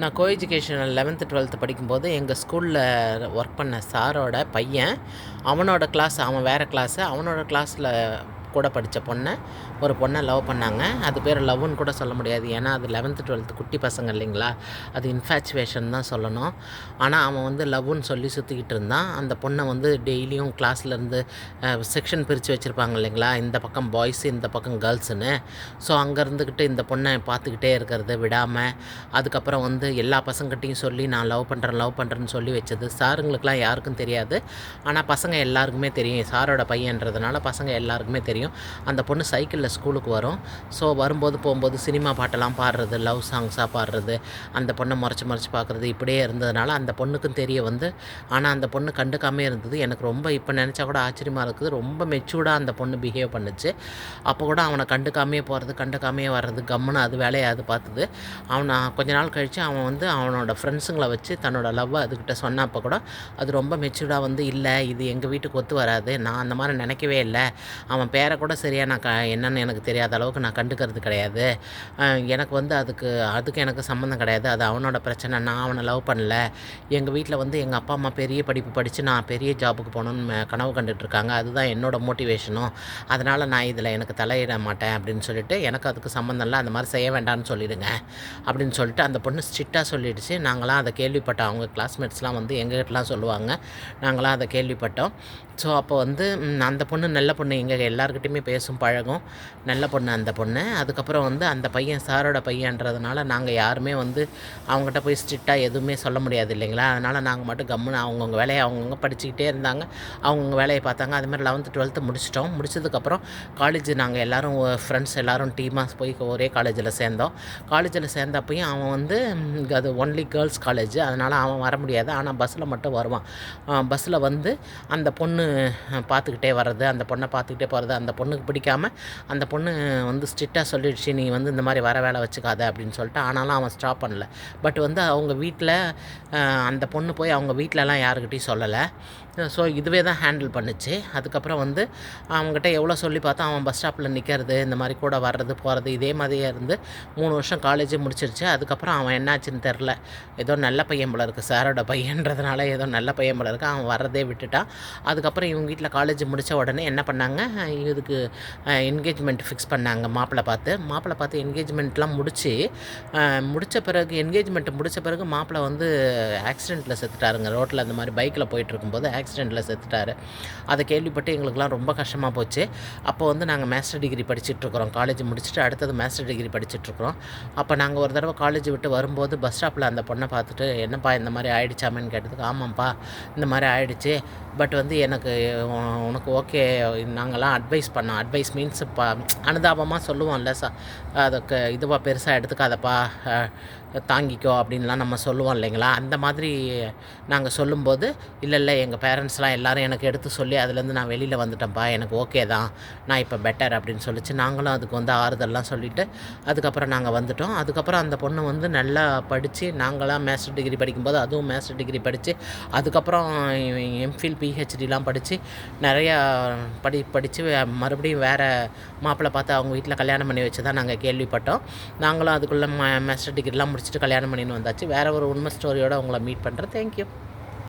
நான் கோ educational 11th 12th படிக்கும்போது எங்கள் ஸ்கூலில் ஒர்க் பண்ண சாரோட பையன், அவனோட கிளாஸ் அவன் வேறு கிளாஸு. அவனோட கிளாஸில் கூட படித்த ஒரு பொண்ணை லவ் பண்ணாங்க. அது பேர் லவ்வுன்னு கூட சொல்ல முடியாது. ஏன்னா அது 11th 12th குட்டி பசங்க இல்லைங்களா, அது இன்ஃபேச்சுவேஷன் தான் சொல்லணும். ஆனால் அவன் வந்து லவ்வுன்னு சொல்லி சுற்றிக்கிட்டு இருந்தான். அந்த பொண்ணை வந்து டெய்லியும் கிளாஸ்லேருந்து செக்ஷன் பிரித்து வச்சுருப்பாங்க இல்லைங்களா, இந்த பக்கம் பாய்ஸு இந்த பக்கம் கேர்ள்ஸுன்னு. ஸோ அங்கே இருந்துக்கிட்டு இந்த பொண்ணை பார்த்துக்கிட்டே இருக்கிறது விடாமல், அதுக்கப்புறம் வந்து எல்லா பசங்கள்கிட்டையும் சொல்லி நான் லவ் பண்ணுறேன்னு சொல்லி வச்சது. சாருங்களுக்கெலாம் யாருக்கும் தெரியாது, ஆனால் பசங்க எல்லாருக்குமே தெரியும். சாரோட பையன்றதுனால பசங்க எல்லாருக்குமே தெரியும். அந்த பொண்ணு சைக்கிளில் ஸ்கூலுக்கு வரும். ஸோ வரும்போது போகும்போது சினிமா பாட்டெல்லாம் பாடுறது, லவ் சாங்ஸாக பாடுறது, அந்த பொண்ணை முறைச்சி பார்க்குறது, இப்படியே இருந்ததுனால அந்த பொண்ணுக்கும் தெரிய வந்து, ஆனால் அந்த பொண்ணு கண்டுக்காமே இருந்தது. எனக்கு ரொம்ப இப்போ நினச்சா கூட ஆச்சரியமாக இருக்குது. ரொம்ப மெச்சூர்டாக அந்த பொண்ணு பிஹேவ் பண்ணுச்சு. அப்போ கூட அவனை கண்டுக்காமையே போகிறது, கண்டுக்காமையே வர்றது, கம்முன்னு அது வேலையை அது பார்த்துது. அவனை கொஞ்ச நாள் கழித்து அவன் வந்து அவனோட ஃப்ரெண்ட்ஸுங்களை வச்சு தன்னோட லவ்வை அதுக்கிட்ட சொன்னப்போ கூட அது ரொம்ப மெச்சூர்டாக வந்து, இல்லை இது எங்கள் வீட்டுக்கு ஒத்து வராது, நான் அந்த மாதிரி நினைக்கவே இல்லை, அவன் பேரை கூட சரியாக நான் என்னன்னு எனக்கு தெரியாத அளவுக்கு நான் கண்டுக்கிறது கிடையாது, எனக்கு வந்து அதுக்கு எனக்கு சம்மந்தம் கிடையாது, அது அவனோட பிரச்சனை, நான் அவனை லவ் பண்ணல, எங்கள் வீட்டில் வந்து எங்கள் அப்பா அம்மா பெரிய படிப்பு படித்து நான் பெரிய ஜாபுக்கு போகணுன்னு கனவு கண்டுட்ருக்காங்க, அதுதான் என்னோட மோட்டிவேஷனும், அதனால் நான் இதில் எனக்கு தலையிட மாட்டேன் அப்படின்னு சொல்லிட்டு, எனக்கு அதுக்கு சம்மந்தம் இல்லை, அந்த மாதிரி செய்ய வேண்டாம்னு சொல்லிவிடுங்க அப்படின்னு சொல்லிட்டு அந்த பொண்ணு ஸ்ட்ரிக்டாக சொல்லிடுச்சு. நாங்களாம் அதை கேள்விப்பட்டோம். அவங்க கிளாஸ்மேட்ஸ்லாம் வந்து எங்ககிட்டலாம் சொல்லுவாங்க, நாங்களாம் அதை கேள்விப்பட்டோம். ஸோ அப்போ வந்து அந்த பொண்ணு நல்ல பொண்ணு, எங்கள் எல்லாருக்கிட்டையுமே பேசும் பழகும், நல்ல பொண்ணு அந்த பொண்ணு. அதுக்கப்புறம் வந்து அந்த பையன் சாரோட பையன்றதுனால நாங்கள் யாருமே வந்து அவங்ககிட்ட போய் ஸ்ட்ரிக்டாக எதுவுமே சொல்ல முடியாது இல்லைங்களா, அதனால் நாங்கள் மட்டும் கம்முன்னு அவங்கவுங்க வேலையை அவங்கவுங்க படிச்சுக்கிட்டே இருந்தாங்க, அவங்கவுங்க வேலையை பார்த்தாங்க. அதுமாதிரி 11th 12th முடிச்சிட்டோம். முடிச்சதுக்கப்புறம் காலேஜ் நாங்கள் எல்லோரும் ஃப்ரெண்ட்ஸ் எல்லோரும் டீமாக போய் ஒரே காலேஜில் சேர்ந்தோம். காலேஜில் சேர்ந்தப்பையும் அவன் வந்து அது ஒன்லி கேர்ள்ஸ் காலேஜ், அதனால் அவன் வர முடியாது. ஆனால் பஸ்ஸில் மட்டும் வருவான். பஸ்ஸில் வந்து அந்த பொண்ணு பார்த்துக்கிட்டே வர்றது, அந்த பொண்ணை பார்த்துக்கிட்டே போகிறது, அந்த பொண்ணுக்கு பிடிக்காமல் அந்த பொண்ணு வந்து ஸ்ட்ரிக்டாக சொல்லிடுச்சு, நீ வந்து இந்த மாதிரி வர வேலை வச்சுக்காத அப்படின்னு சொல்லிட்டு. ஆனாலும் அவன் ஸ்டாப் பண்ணல. பட் வந்து அவங்க வீட்டில் அந்த பொண்ணு போய் அவங்க வீட்டிலலாம் யாருக்கிட்டையும் சொல்லலை. ஸோ இதுவே தான் ஹேண்டில் பண்ணுச்சு. அதுக்கப்புறம் வந்து அவங்ககிட்ட எவ்வளோ சொல்லி பார்த்தா அவன் பஸ் ஸ்டாப்பில் நிற்கிறது, இந்த மாதிரி கூட வர்றது போகிறது, இதே மாதிரியே இருந்து 3 வருஷம் காலேஜே முடிச்சிருச்சு. அதுக்கப்புறம் அவன் என்னாச்சுன்னு தெரில, ஏதோ நல்ல பையன் போல இருக்குது, சாரோட பையன்றதுனால ஏதோ நல்ல பையன் போல இருக்குது, அவன் வர்றதே விட்டுட்டான். அதுக்கப்புறம் இவங்க வீட்டில் காலேஜ் முடித்த உடனே என்ன பண்ணாங்க, இதுக்கு என்கேஜ்மெண்ட் ஃபிக்ஸ் பண்ணாங்க. மாப்பிள்ளை பார்த்து என்கேஜ்மெண்ட்லாம் முடித்த பிறகு என்கேஜ்மெண்ட் முடித்த பிறகு மாப்பிள்ளை வந்து ஆக்சிடெண்ட்டில் செத்துட்டாருங்க. ரோட்டில் அந்த மாதிரி பைக்கில் போயிட்டுருக்கும்போது ஆக்சிடெண்ட்டில் செத்துட்டார். அதை கேள்விப்பட்டு எங்களுக்குலாம் ரொம்ப கஷ்டமாக போச்சு. அப்போ வந்து நாங்கள் மாஸ்டர் டிகிரி படிச்சுட்ருக்குறோம். காலேஜ் முடிச்சுட்டு அடுத்தது மாஸ்டர் டிகிரி படிச்சுட்ருக்குறோம். அப்போ நாங்கள் ஒரு தடவை காலேஜ் விட்டு வரும்போது பஸ் ஸ்டாப்பில் அந்த பொண்ணை பார்த்துட்டு, என்னப்பா இந்த மாதிரி ஆகிடுச்சாமேன்னு கேட்டதுக்கு, ஆமாம்ப்பா இந்த மாதிரி ஆகிடுச்சு, பட் வந்து எனக்கு உனக்கு ஓகே, நாங்கள்லாம் அட்வைஸ் மீன்ஸ் அனுதாபமாக சொல்லுவோம்ல, அதுக்கு இதுவாக பெருசாக எடுத்துக்காதப்பா, தாங்கிக்கோ அப்படின்லாம் நம்ம சொல்லுவோம் இல்லைங்களா, அந்த மாதிரி நாங்கள் சொல்லும்போது, இல்லை எங்கள் பேரண்ட்ஸ்லாம் எல்லோரும் எனக்கு எடுத்து சொல்லி அதுலேருந்து நான் வெளியில் வந்துட்டேன்ப்பா, எனக்கு ஓகே தான், நான் இப்போ பெட்டர் அப்படின்னு சொல்லிச்சு. நாங்களும் அதுக்கு வந்து ஆறுதல்லாம் சொல்லிவிட்டு அதுக்கப்புறம் நாங்கள் வந்துட்டோம். அதுக்கப்புறம் அந்த பொண்ணு வந்து நல்லா படித்து, நாங்களாம் மாஸ்டர் டிகிரி படிக்கும்போது அதுவும் மாஸ்டர் டிகிரி படித்து, அதுக்கப்புறம் எம்ஃபில் பிஹெச்டிலாம் படித்து நிறையா படித்து மறுபடியும் வேறு மாப்பிள்ளை பார்த்து அவங்க வீட்டில் கல்யாணம் பண்ணி வச்சு தான் நாங்கள் கேள்விப்பட்டோம். நாங்களும் அதுக்குள்ளே மாஸ்டர் டிகிரிலாம் முடிச்சுட்டு கல்யாணம் பண்ணின்னு வந்தாச்சு. வேறு ஒரு உண்மை ஸ்டோரியோடு உங்களை மீட் பண்ணுறேன். தேங்க்யூ.